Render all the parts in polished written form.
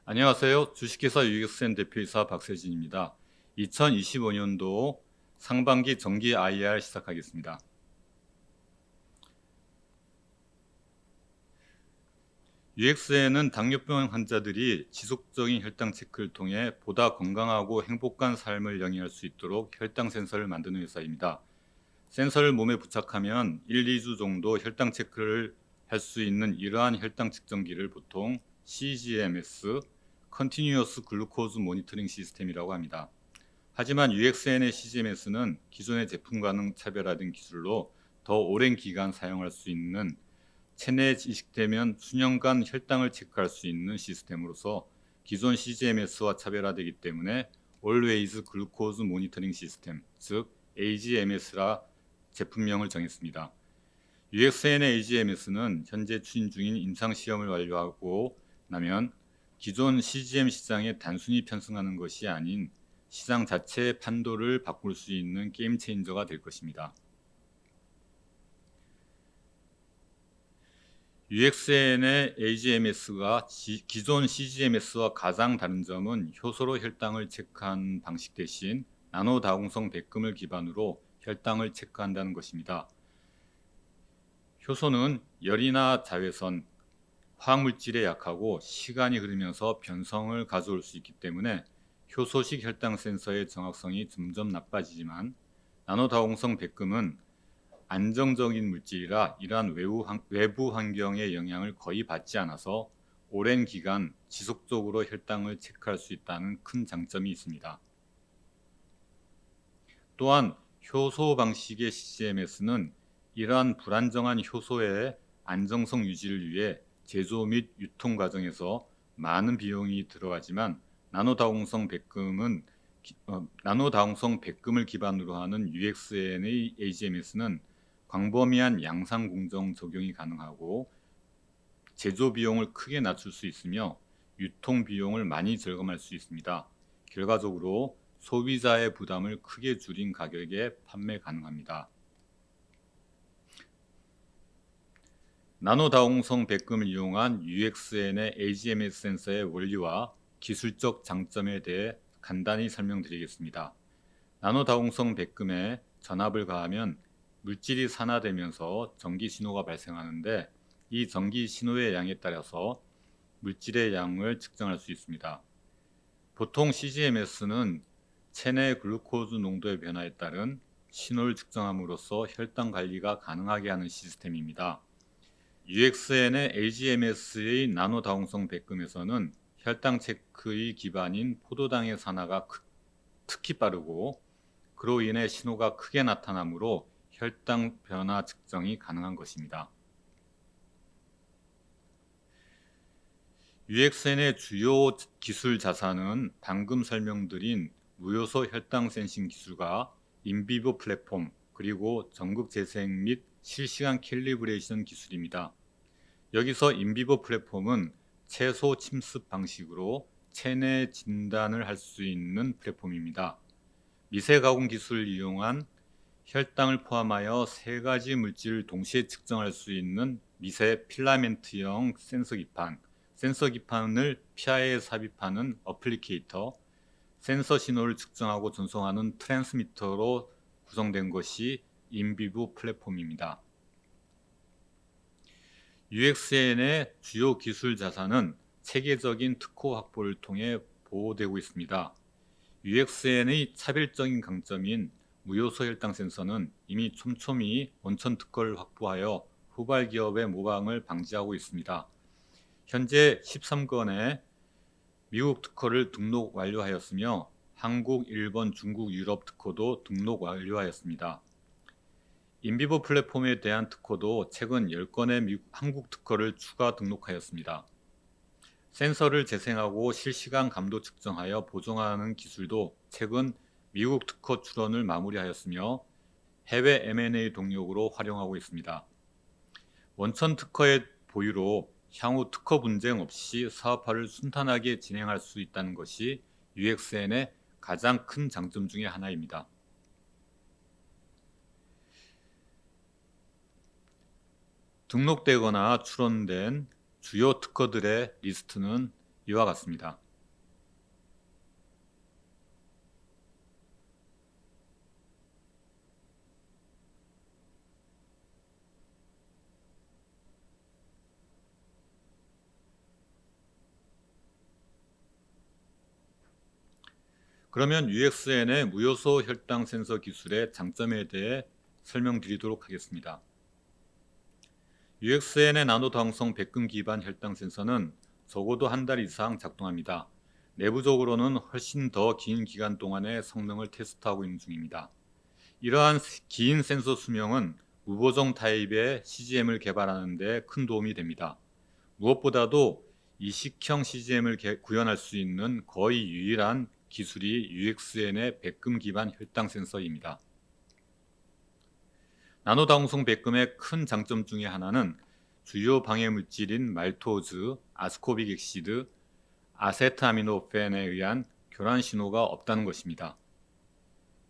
안녕하세요. 주식회사 UXN 대표이사 박세진입니다. 2025년도 상반기 정기 IR 시작하겠습니다. UXN은 당뇨병 환자들이 지속적인 혈당 체크를 통해 보다 건강하고 행복한 삶을 영위할 수 있도록 혈당 센서를 만드는 회사입니다. 센서를 몸에 부착하면 1, 2주 정도 혈당 체크를 할 수 있는 이러한 혈당 측정기를 보통 CGMS, Continuous Glucose Monitoring 시스템이라고 합니다. 하지만 UXN의 CGMS는 기존의 제품과는 차별화된 기술로 더 오랜 기간 사용할 수 있는 체내에 이식되면 수년간 혈당을 체크할 수 있는 시스템으로서 기존 CGMS와 차별화되기 때문에 Always Glucose Monitoring System, 즉 AGMS라 제품명을 정했습니다. UXN의 AGMS는 현재 추진 중인 임상시험을 완료하고 나면 기존 CGM 시장에 단순히 편승하는 것이 아닌 시장 자체의 판도를 바꿀 수 있는 게임 체인저가 될 것입니다. UXN의 AGMS가 기존 CGMS와 가장 다른 점은 효소로 혈당을 체크한 방식 대신 나노 다공성 백금을 기반으로 혈당을 체크한다는 것입니다. 효소는 열이나 자외선, 화학물질에 약하고 시간이 흐르면서 변성을 가져올 수 있기 때문에 효소식 혈당 센서의 정확성이 점점 나빠지지만 나노다공성 백금은 안정적인 물질이라 이러한 외부 환경의 영향을 거의 받지 않아서 오랜 기간 지속적으로 혈당을 체크할 수 있다는 큰 장점이 있습니다. 또한 효소 방식의 CGMS는 이러한 불안정한 효소의 안정성 유지를 위해 제조 및 유통 과정에서 많은 비용이 들어가지만 나노다공성 백금을 기반으로 하는 UXN의 AGMS는 광범위한 양상 공정 적용이 가능하고 제조 비용을 크게 낮출 수 있으며 유통 비용을 많이 절감할 수 있습니다. 결과적으로 소비자의 부담을 크게 줄인 가격에 판매 가능합니다. 나노다공성 백금을 이용한 UXN의 AGMS 센서의 원리와 기술적 장점에 대해 간단히 설명드리겠습니다. 나노다공성 백금에 전압을 가하면 물질이 산화되면서 전기 신호가 발생하는데 이 전기 신호의 양에 따라서 물질의 양을 측정할 수 있습니다. 보통 CGMS는 체내 글루코즈 농도의 변화에 따른 신호를 측정함으로써 혈당 관리가 가능하게 하는 시스템입니다. UXN의 AGMS의 나노다공성 백금에서는 혈당 체크의 기반인 포도당의 산화가 특히 빠르고 그로 인해 신호가 크게 나타나므로 혈당 변화 측정이 가능한 것입니다. UXN의 주요 기술 자산은 방금 설명드린 무효소 혈당 센싱 기술과 인비보 플랫폼 그리고 전극 재생 및 실시간 캘리브레이션 기술입니다. 여기서 인비보 플랫폼은 채소 침습 방식으로 체내 진단을 할 수 있는 플랫폼입니다. 미세 가공 기술을 이용한 혈당을 포함하여 세 가지 물질을 동시에 측정할 수 있는 미세 필라멘트형 센서 기판을 피하에 삽입하는 어플리케이터, 센서 신호를 측정하고 전송하는 트랜스미터로 구성된 것이 인비보 플랫폼입니다. UXN의 주요 기술 자산은 체계적인 특허 확보를 통해 보호되고 있습니다. UXN의 차별적인 강점인 무효소 혈당 센서는 이미 촘촘히 원천 특허를 확보하여 후발 기업의 모방을 방지하고 있습니다. 현재 13건의 미국 특허를 등록 완료하였으며 한국, 일본, 중국, 유럽 특허도 등록 완료하였습니다. 인비보 플랫폼에 대한 특허도 최근 10건의 한국 특허를 추가 등록하였습니다. 센서를 재생하고 실시간 감도 측정하여 보정하는 기술도 최근 미국 특허 출원을 마무리하였으며 해외 M&A 동력으로 활용하고 있습니다. 원천 특허의 보유로 향후 특허 분쟁 없이 사업화를 순탄하게 진행할 수 있다는 것이 UXN의 가장 큰 장점 중의 하나입니다. 등록되거나 출원된 주요 특허들의 리스트는 이와 같습니다. 그러면 UXN의 무요소 혈당 센서 기술의 장점에 대해 설명드리도록 하겠습니다. UXN의 나노 다용성 백금 기반 혈당 센서는 적어도 한 달 이상 작동합니다. 내부적으로는 훨씬 더 긴 기간 동안의 성능을 테스트하고 있는 중입니다. 이러한 긴 센서 수명은 무보정 타입의 CGM을 개발하는 데 큰 도움이 됩니다. 무엇보다도 이식형 CGM을 구현할 수 있는 거의 유일한 기술이 UXN의 백금 기반 혈당 센서입니다. 나노 다용성 백금의 큰 장점 중에 하나는 주요 방해 물질인 말토즈, 아스코빅 액시드, 아세트아미노펜에 의한 교란 신호가 없다는 것입니다.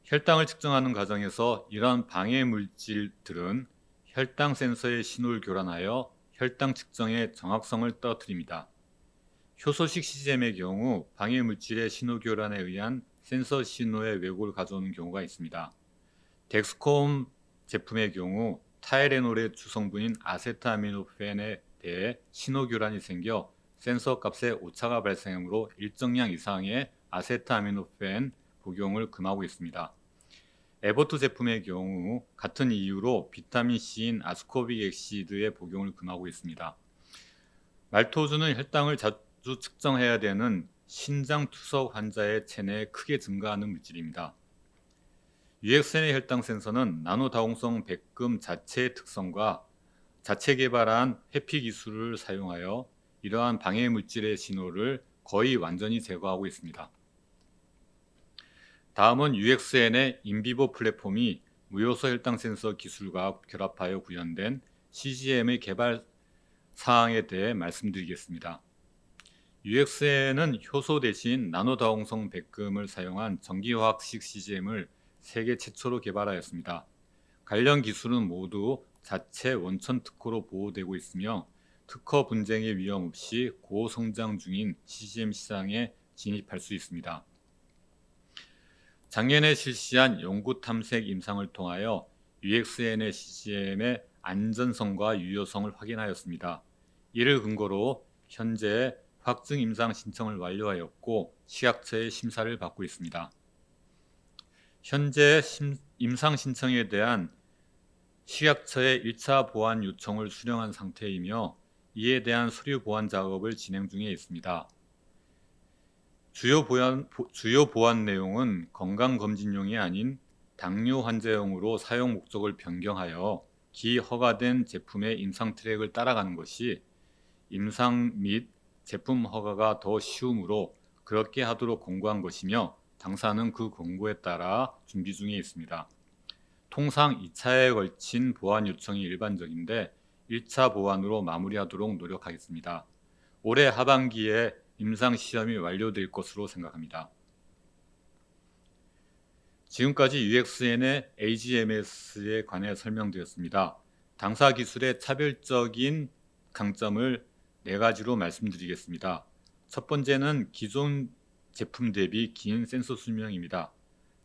혈당을 측정하는 과정에서 이러한 방해 물질들은 혈당 센서의 신호를 교란하여 혈당 측정의 정확성을 떨어뜨립니다. 효소식 CGM의 경우 방해 물질의 신호 교란에 의한 센서 신호의 왜곡을 가져오는 경우가 있습니다. 덱스콤 제품의 경우 타이레놀의 주성분인 아세트아미노펜에 대해 신호 교란이 생겨 센서 값에 오차가 발생하므로 일정량 이상의 아세트아미노펜 복용을 금하고 있습니다. 에버트 제품의 경우 같은 이유로 비타민C인 아스코빅 액시드의 복용을 금하고 있습니다. 말토즈는 혈당을 자주 측정해야 되는 신장 투석 환자의 체내에 크게 증가하는 물질입니다. UXN의 혈당 센서는 나노 다용성 백금 자체의 특성과 자체 개발한 회피 기술을 사용하여 이러한 방해 물질의 신호를 거의 완전히 제거하고 있습니다. 다음은 UXN의 인비보 플랫폼이 무요소 혈당 센서 기술과 결합하여 구현된 CGM의 개발 사항에 대해 말씀드리겠습니다. UXN은 효소 대신 나노 다용성 백금을 사용한 전기화학식 CGM을 세계 최초로 개발하였습니다. 관련 기술은 모두 자체 원천 특허로 보호되고 있으며 특허 분쟁의 위험 없이 고성장 중인 CGM 시장에 진입할 수 있습니다. 작년에 실시한 연구 탐색 임상을 통하여 UXN의 CGM의 안전성과 유효성을 확인하였습니다. 이를 근거로 현재 확증 임상 신청을 완료하였고 식약처의 심사를 받고 있습니다. 현재 임상 신청에 대한 식약처의 1차 보완 요청을 수령한 상태이며 이에 대한 서류 보완 작업을 진행 중에 있습니다. 주요 보완 내용은 건강검진용이 아닌 당뇨 환자용으로 사용 목적을 변경하여 기허가된 제품의 임상 트랙을 따라가는 것이 임상 및 제품 허가가 더 쉬우므로 그렇게 하도록 권고한 것이며 당사는 그 권고에 따라 준비 중에 있습니다. 통상 2차에 걸친 보완 요청이 일반적인데 1차 보완으로 마무리하도록 노력하겠습니다. 올해 하반기에 임상 시험이 완료될 것으로 생각합니다. 지금까지 UXN의 AGMS에 관해 설명드렸습니다. 당사 기술의 차별적인 강점을 4가지로 말씀드리겠습니다. 첫 번째는 기존 제품 대비 긴 센서 수명입니다.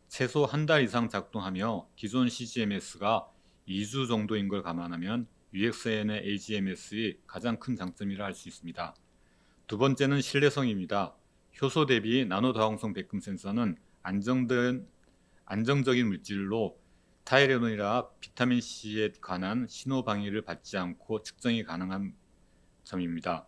최소 한 달 이상 작동하며 기존 CGMS가 2주 정도인 걸 감안하면 UXN의 AGMS의 가장 큰 장점이라 할 수 있습니다. 두 번째는 신뢰성입니다. 효소 대비 나노 다용성 백금 센서는 안정적인 물질로 타이레놀이나 비타민C에 관한 신호 방해를 받지 않고 측정이 가능한 점입니다.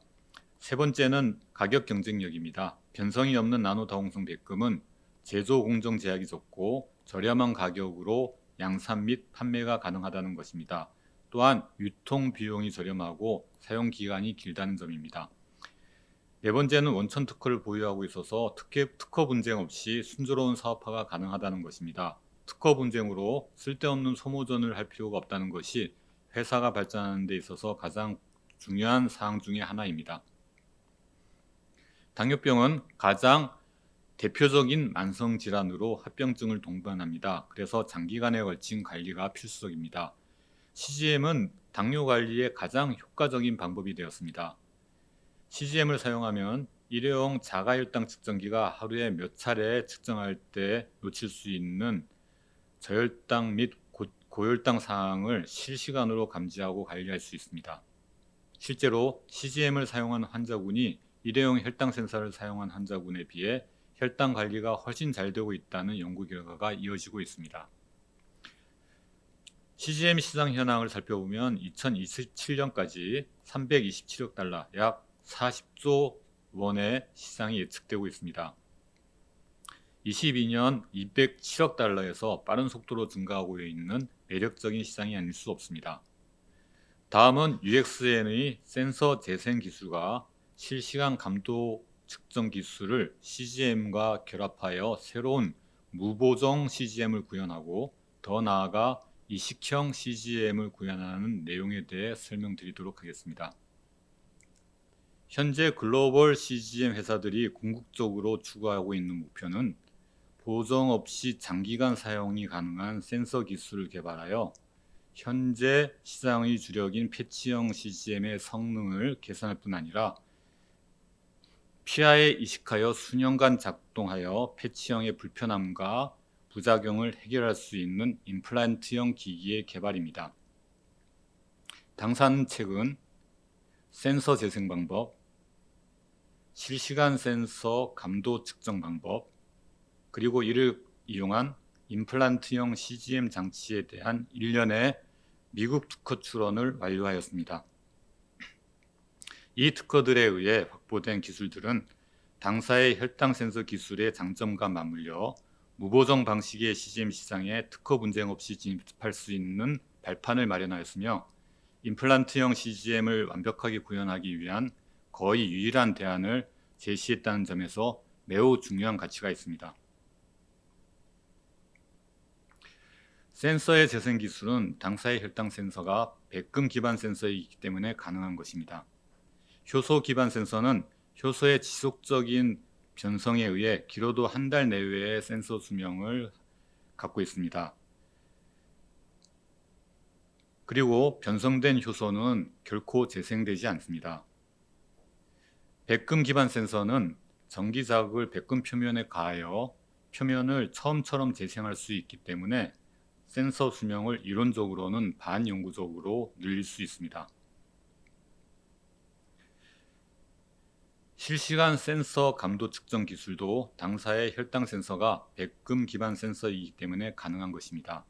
세 번째는 가격 경쟁력입니다. 변성이 없는 나노 다용성 백금은 제조 공정 제약이 적고 저렴한 가격으로 양산 및 판매가 가능하다는 것입니다. 또한 유통 비용이 저렴하고 사용 기간이 길다는 점입니다. 네 번째는 원천 특허를 보유하고 있어서 특허 분쟁 없이 순조로운 사업화가 가능하다는 것입니다. 특허 분쟁으로 쓸데없는 소모전을 할 필요가 없다는 것이 회사가 발전하는 데 있어서 가장 중요한 사항 중에 하나입니다. 당뇨병은 가장 대표적인 만성 질환으로 합병증을 동반합니다. 그래서 장기간에 걸친 관리가 필수적입니다. CGM은 당뇨 관리의 가장 효과적인 방법이 되었습니다. CGM을 사용하면 일회용 자가혈당 측정기가 하루에 몇 차례 측정할 때 놓칠 수 있는 저혈당 및 고혈당 사항을 실시간으로 감지하고 관리할 수 있습니다. 실제로 CGM을 사용한 환자군이 일회용 혈당 센서를 사용한 환자군에 비해 혈당 관리가 훨씬 잘 되고 있다는 연구 결과가 이어지고 있습니다. CGM 시장 현황을 살펴보면 2027년까지 327억 달러, 약 40조 원의 시장이 예측되고 있습니다. 22년 207억 달러에서 빠른 속도로 증가하고 있는 매력적인 시장이 아닐 수 없습니다. 다음은 UXN의 센서 재생 기술과 실시간 감도 측정 기술을 CGM과 결합하여 새로운 무보정 CGM을 구현하고 더 나아가 이식형 CGM을 구현하는 내용에 대해 설명드리도록 하겠습니다. 현재 글로벌 CGM 회사들이 궁극적으로 추구하고 있는 목표는 보정 없이 장기간 사용이 가능한 센서 기술을 개발하여 현재 시장의 주력인 패치형 CGM의 성능을 개선할 뿐 아니라 폐하에 이식하여 수년간 작동하여 패치형의 불편함과 부작용을 해결할 수 있는 임플란트형 기기의 개발입니다. 당사는 최근 센서 재생 방법, 실시간 센서 감도 측정 방법, 그리고 이를 이용한 임플란트형 CGM 장치에 대한 일련의 미국 특허 출원을 완료하였습니다. 이 특허들에 의해 확보된 기술들은 당사의 혈당 센서 기술의 장점과 맞물려 무보정 방식의 CGM 시장에 특허 분쟁 없이 진입할 수 있는 발판을 마련하였으며 임플란트형 CGM을 완벽하게 구현하기 위한 거의 유일한 대안을 제시했다는 점에서 매우 중요한 가치가 있습니다. 센서의 재생 기술은 당사의 혈당 센서가 백금 기반 센서이기 때문에 가능한 것입니다. 효소 기반 센서는 효소의 지속적인 변성에 의해 길어도 한 달 내외의 센서 수명을 갖고 있습니다. 그리고 변성된 효소는 결코 재생되지 않습니다. 백금 기반 센서는 전기 자극을 백금 표면에 가하여 표면을 처음처럼 재생할 수 있기 때문에 센서 수명을 이론적으로는 반영구적으로 늘릴 수 있습니다. 실시간 센서 감도 측정 기술도 당사의 혈당 센서가 백금 기반 센서이기 때문에 가능한 것입니다.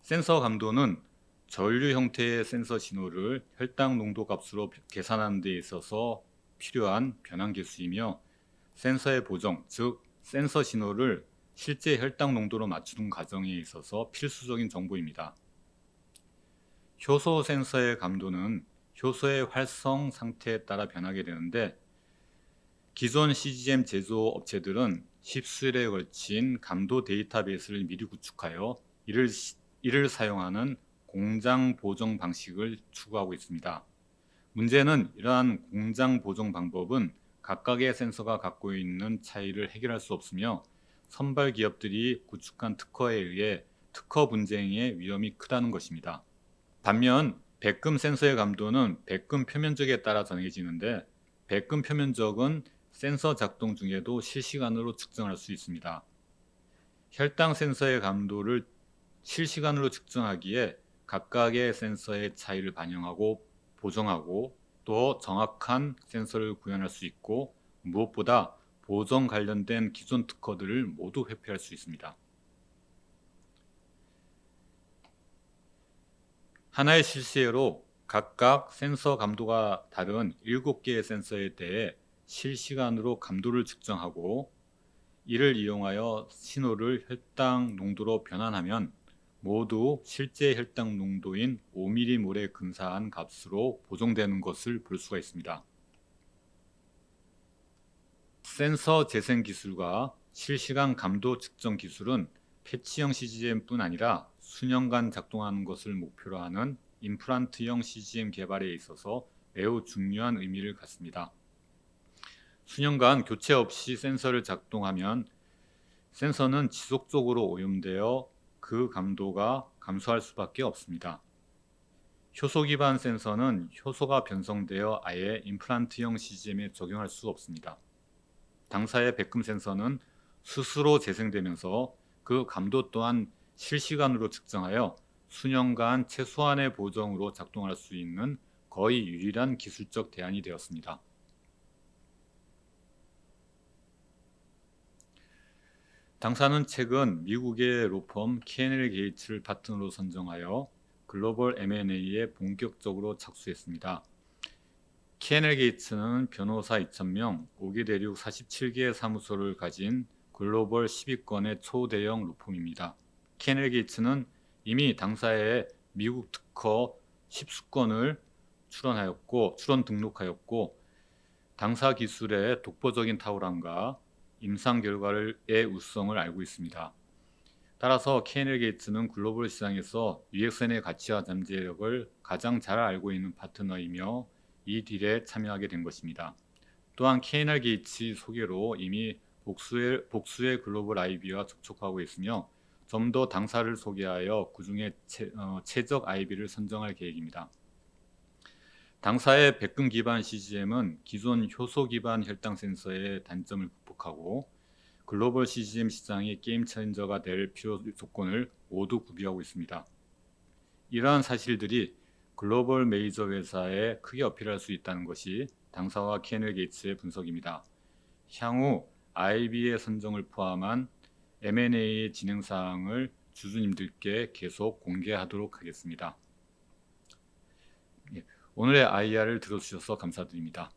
센서 감도는 전류 형태의 센서 신호를 혈당 농도 값으로 계산하는 데 있어서 필요한 변환 계수이며 센서의 보정, 즉 센서 신호를 실제 혈당 농도로 맞추는 과정에 있어서 필수적인 정보입니다. 효소 센서의 감도는 효소의 활성 상태에 따라 변하게 되는데 기존 CGM 제조 업체들은 십수일에 걸친 감도 데이터베이스를 미리 구축하여 이를 사용하는 공장 보정 방식을 추구하고 있습니다. 문제는 이러한 공장 보정 방법은 각각의 센서가 갖고 있는 차이를 해결할 수 없으며 선발 기업들이 구축한 특허에 의해 특허 분쟁의 위험이 크다는 것입니다. 반면 백금 센서의 감도는 백금 표면적에 따라 정해지는데 백금 표면적은 센서 작동 중에도 실시간으로 측정할 수 있습니다. 혈당 센서의 감도를 실시간으로 측정하기에 각각의 센서의 차이를 반영하고 보정하고 또 정확한 센서를 구현할 수 있고 무엇보다 보정 관련된 기존 특허들을 모두 회피할 수 있습니다. 하나의 실시에로 각각 센서 감도가 다른 7개의 센서에 대해 실시간으로 감도를 측정하고 이를 이용하여 신호를 혈당 농도로 변환하면 모두 실제 혈당 농도인 5mm몰에 근사한 값으로 보정되는 것을 볼 수가 있습니다. 센서 재생 기술과 실시간 감도 측정 기술은 패치형 CGM뿐 아니라 수년간 작동하는 것을 목표로 하는 임플란트형 CGM 개발에 있어서 매우 중요한 의미를 갖습니다. 수년간 교체 없이 센서를 작동하면 센서는 지속적으로 오염되어 그 감도가 감소할 수밖에 없습니다. 효소 기반 센서는 효소가 변성되어 아예 임플란트형 CGM에 적용할 수 없습니다. 당사의 백금 센서는 스스로 재생되면서 그 감도 또한 실시간으로 측정하여 수년간 최소한의 보정으로 작동할 수 있는 거의 유일한 기술적 대안이 되었습니다. 당사는 최근 미국의 로펌 K&L 게이츠를 파트너로 선정하여 글로벌 M&A에 본격적으로 착수했습니다. K&L 게이츠는 변호사 2,000명, 5개 대륙 47개의 사무소를 가진 글로벌 10위권의 초대형 로펌입니다. K&L 게이츠는 이미 당사의 미국 특허 10수건을 출원 등록하였고 당사 기술의 독보적인 탁월함과 임상 결과의 우수성을 알고 있습니다. 따라서 K&L 게이츠는 글로벌 시장에서 UXN의 가치와 잠재력을 가장 잘 알고 있는 파트너이며 이 딜에 참여하게 된 것입니다. 또한 K&L 게이츠 소개로 이미 복수의 글로벌 IB와 접촉하고 있으며 좀 더 당사를 소개하여 그 중에 최적 IB를 선정할 계획입니다. 당사의 백금 기반 CGM은 기존 효소 기반 혈당 센서의 단점을 극복하고 글로벌 CGM 시장의 게임 체인저가 될 필요 조건을 모두 구비하고 있습니다. 이러한 사실들이 글로벌 메이저 회사에 크게 어필할 수 있다는 것이 당사와 K&L 게이츠의 분석입니다. 향후 IB의 선정을 포함한 M&A 진행 사항을 주주님들께 계속 공개하도록 하겠습니다. 오늘의 IR을 들어주셔서 감사드립니다.